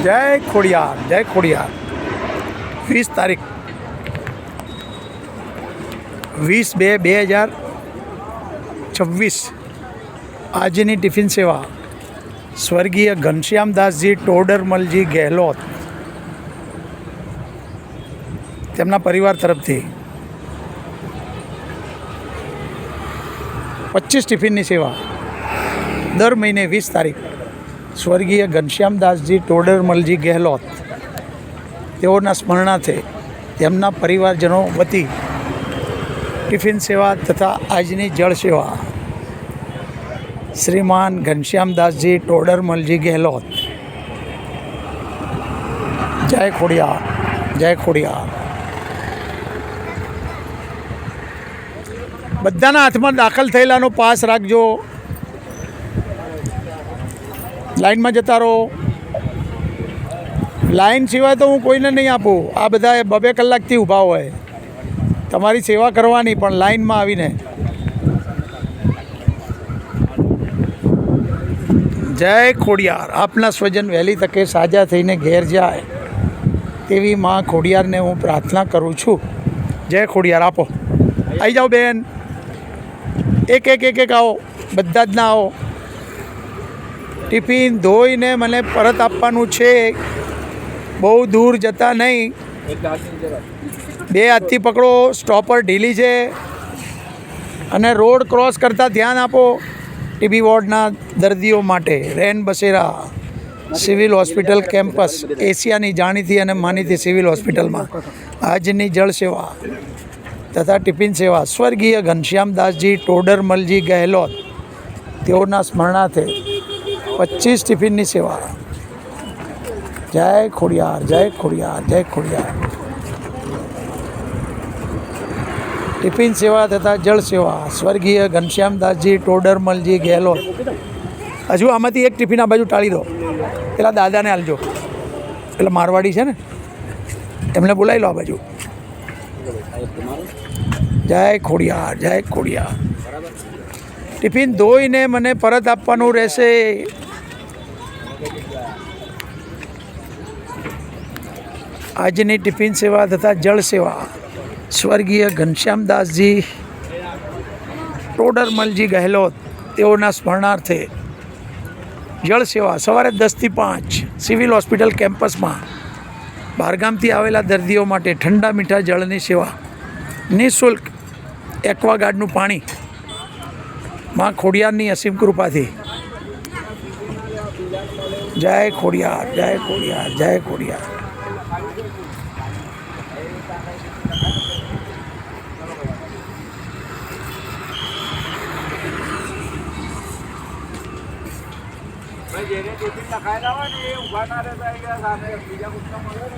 જય ખોડિયાર, જય ખોડિયાર. 20 તારીખ 20/2/2026 આજની ટિફિન સેવા સ્વર્ગીય ઘનશ્યામદાસજી ટોડરમલજી ગેહલોત તેમના પરિવાર તરફથી 25 ટિફિનની સેવા દર મહિને 20 તારીખ સ્વર્ગીય ઘનશ્યામદાસજી ટોડરમલજી ગેહલોત તેઓના સ્મરણાર્થે તેમના પરિવારજનો વતી ટિફિન સેવા તથા આજની જળ સેવા શ્રીમાન ઘનશ્યામદાસજી ટોડરમલજી ગેહલોત. જય ખોડિયાર, જય ખોડિયાર. બધાના હાથમાં દાખલ થયેલાનો પાસ રાખજો. લાઈનમાં જતા રહો. લાઈન સિવાય તો હું કોઈને નહીં આપું. આ બધા 2-2 કલાકથી ઊભા હોય. તમારી સેવા કરવાની, પણ લાઈનમાં આવીને. જય ખોડિયાર. આપના સ્વજન વહેલી તકે સાજા થઈને ઘેર જાય તેવી માં ખોડિયારને હું પ્રાર્થના કરું છું. જય ખોડિયાર. આપો, આવી જાઓ બેન. એક આવો, બધા જ ના આવો. ટિફિન ધોઈને મને પરત આપવાનું છે. બહુ દૂર જતા નહીં. 2 હાથથી પકડો. સ્ટોપર ઢીલી છે અને રોડ ક્રોસ કરતાં ધ્યાન આપો. ટીબી વોર્ડના દર્દીઓ માટે રેન બસેરા સિવિલ હોસ્પિટલ કેમ્પસ, એશિયાની જાણીતી અને માનીતી સિવિલ હોસ્પિટલમાં આજની જળ સેવા તથા ટિફિન સેવા સ્વર્ગીય ઘનશ્યામદાસજી ટોડરમલજી ગેહલોત તેઓના સ્મરણાર્થે 25 ટિફિનની સેવા. જય ખોડિયાર, જય ખોડિયાર, જય ખોડિયાર. ટિફિન સેવા તથા જળ સેવા સ્વર્ગીય ઘનશ્યામદાસજી ટોડરમલજી ગેહલોત. હજુ આમાંથી એક ટિફિન આ બાજુ ટાળી દો. પેલા દાદાને હાલજો. પેલા મારવાડી છે ને, એમને બોલાવી લો આ બાજુ. જય ખોડિયાર, જય ખોડિયાર. ટિફિન ધોઈને મને પરત આપવાનું રહેશે. આજની ટિફિન સેવા તથા જળ સેવા સ્વર્ગીય ઘનશ્યામદાસજી ટોડરમલજી ગેહલોત તેઓના સ્મરણાર્થે જળ સેવા સવારે 10 થી 5 સિવિલ હોસ્પિટલ કેમ્પસમાં બહારગામથી આવેલા દર્દીઓ માટે ઠંડા મીઠા જળની સેવા, નિઃશુલ્ક એક્વાગાર્ડનું પાણી માં ખોડિયારની અસીમ કૃપાથી. જય ખોડિયાર, જય ખોડિયાર, જય ખોડિયાર. જેને ટિફિન લખાયેલા હોય ને એ ઊભા ના રહેતા, બીજા કુછ મળે ને.